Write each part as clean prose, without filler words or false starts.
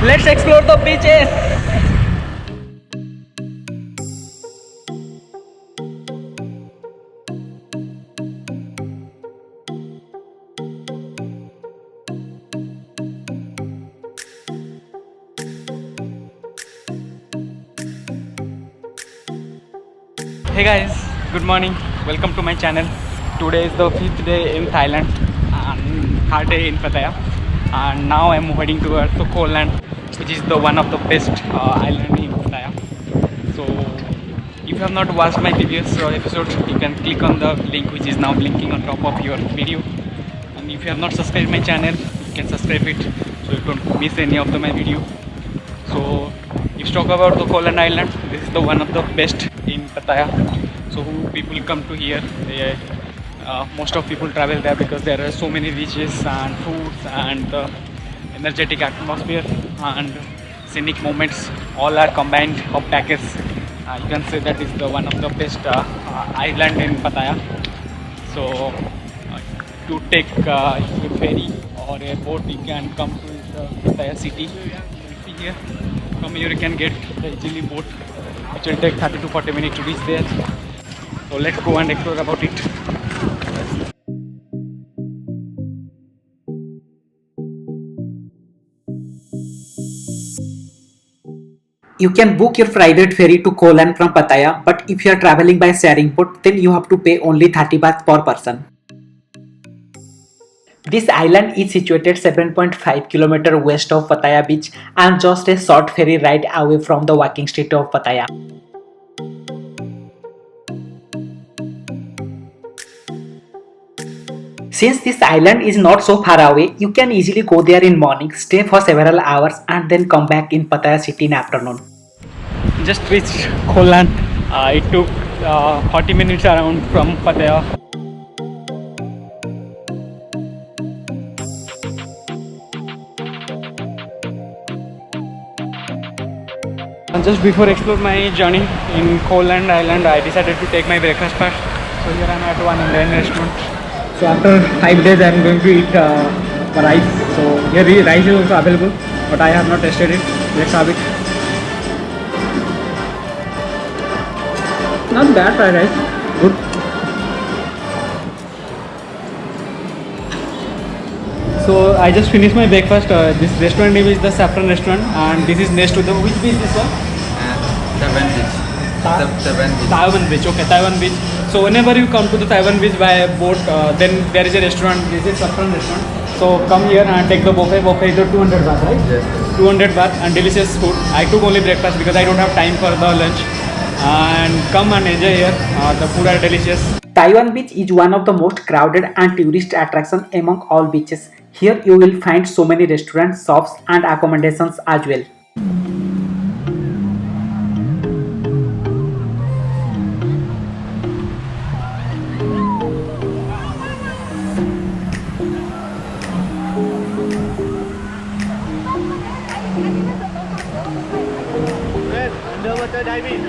Let's explore the beaches. Hey guys, good morning. Welcome to my channel. Today is the 5th day in Thailand and 3rd day in Pattaya. And now I'm heading towards the Koh Land, which is the one of the best island in Pattaya. So if you have not watched my previous episode, you can click on the link which is now blinking on top of your video. And if you have not subscribed my channel, you can subscribe it so you don't miss any of my video. So if you talk about the Koh Land Island, this is the one of the best in Pattaya. So people come to here. Most of people travel there because there are so many beaches and foods and energetic atmosphere and scenic moments. All are combined of package. You can say that is the one of the best island in Pattaya. So to take a ferry or a boat, you can come to the Pattaya city. Here, from here you can get the easily boat, which will take 30 to 40 minutes to reach there. So let's go and explore about it. You can book your private ferry to Koh Land from Pattaya, but if you are traveling by sharing boat, then you have to pay only 30 baht per person. This island is situated 7.5 km west of Pattaya beach and just a short ferry ride away from the walking street of Pattaya. Since this island is not so far away, you can easily go there in morning, stay for several hours and then come back in Pattaya city in afternoon. Just reached Koh Land. It took 40 minutes around from Pattaya. And just before explore my journey in Koh Land Island, I decided to take my breakfast first. So here I am at one Indian restaurant. So after 5 days I am going to eat rice. So here rice is also available, but I have not tasted it. Let's have it. Not bad fried rice. Good. So I just finished my breakfast. This restaurant name is the Saffron Restaurant, and this is next to the which beach this one? Taiwan Beach. Taiwan Beach. Taiwan Beach. Okay, Taiwan Beach. So whenever you come to the Taiwan Beach by boat, then there is a restaurant. This is Saffron Restaurant. So come here and take the buffet. Buffet is 200 baht, right? Yes. 200 baht and delicious food. I took only breakfast because I don't have time for the lunch. And come and enjoy here. The food are delicious. Taiwan Beach is one of the most crowded and tourist attractions among all beaches. Here you will find so many restaurants, shops and accommodations as well. Underwater diving.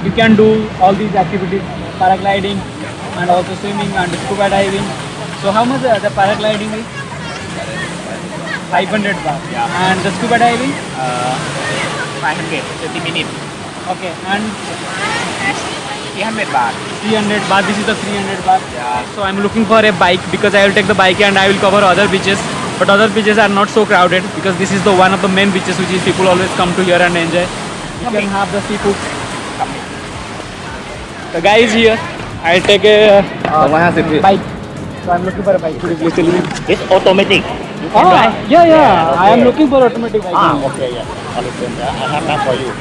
you can do all these activities, paragliding and also swimming and scuba diving. So how much the paragliding is? 500 baht. Yeah. And the scuba diving? 500, 30 minutes. Okay. And 300 baht. 300 baht. This is the 300 baht. Yeah. So I'm looking for a bike because I will take the bike and I will cover other beaches. But other beaches are not so crowded because this is the one of the main beaches which is people always come to here and enjoy. You can have the seafood. The guy is here. I'll take a bike. So I'm looking for a bike. Could you please tell me? It's automatic. You can drive. Yeah. I am okay. looking for automatic bike. Okay, yeah. Understand. Yeah. I have that for you.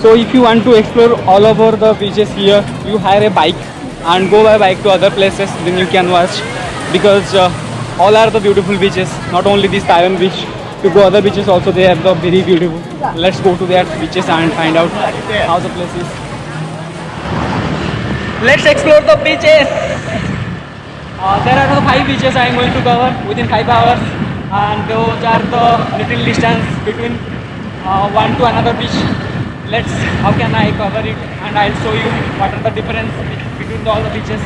So if you want to explore all over the beaches here, you hire a bike and go by bike to other places, then you can watch because all are the beautiful beaches, not only this Taiwan beach. To go other beaches also, they are the very beautiful. Let's go to their beaches and find out how the place is. Let's explore the beaches. There are the 5 beaches I am going to cover within 5 hours, and those are the little distance between one to another beach. How can I cover it, and I'll show you what are the difference between all the beaches.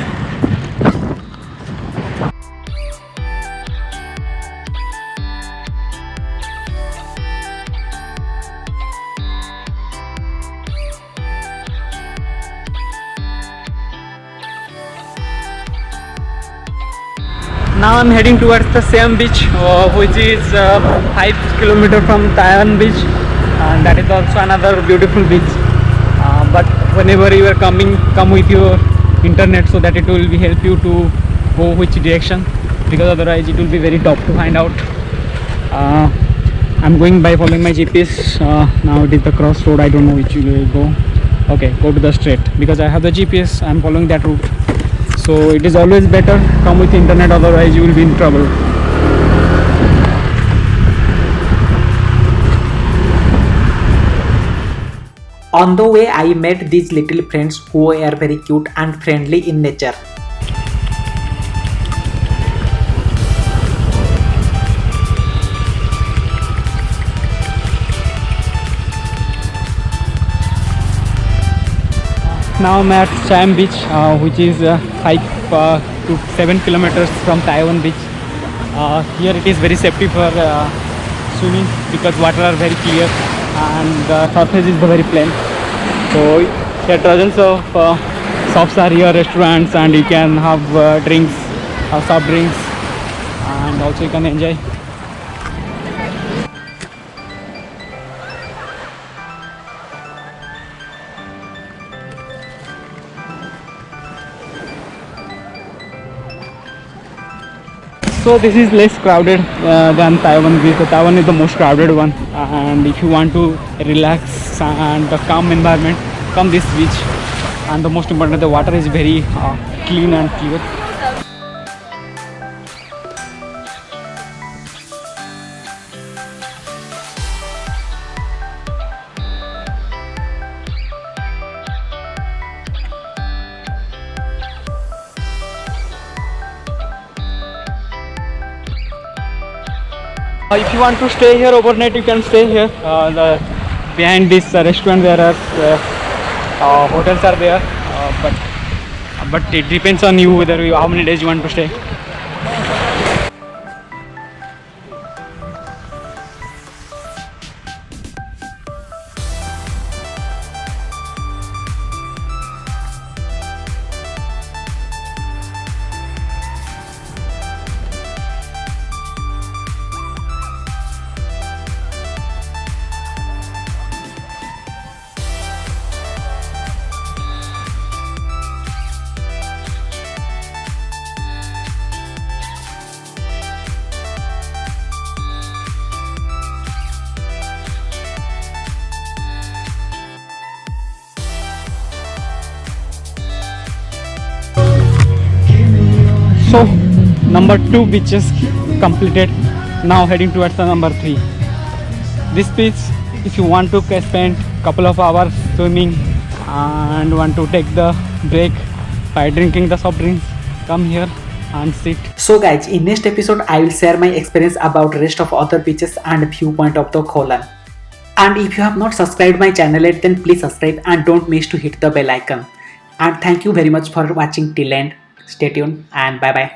Now I'm heading towards the same beach, which is 5 kilometers from Taiwan beach, and that is also another beautiful beach. But whenever you are come with your internet so that it will be help you to go which direction, because otherwise it will be very tough to find out. I'm going by following my GPS. Now it is the crossroad. I don't know which way to go. Okay, go to the straight because I have the GPS. I'm following that route. So it is always better come with internet, otherwise you will be in trouble. On the way, I met these little friends who are very cute and friendly in nature. Now I'm at Siam Beach, which is 5 to 7 kilometers from Taiwan Beach. Here it is very safety for swimming because water are very clear and the surface is very plain. So here dozens of shops are here, restaurants, and you can have drinks, soft drinks, and also you can enjoy. So this is less crowded than Taiwan beach. So Taiwan is the most crowded one, and if you want to relax and a calm environment, come this beach. And the most important, the water is very clean and clear. If you want to stay here overnight, you can stay here. Behind this restaurant there are hotels are there, but it depends on you whether how many days you want to stay. So number 2 beaches completed. Now heading towards the number 3. This beach, if you want to spend couple of hours swimming and want to take the break by drinking the soft drinks, come here and sit. So guys, in next episode I will share my experience about rest of other beaches and viewpoint of the Kholan. And if you have not subscribed my channel yet, then please subscribe and don't miss to hit the bell icon. And thank you very much for watching till end. Stay tuned and bye bye.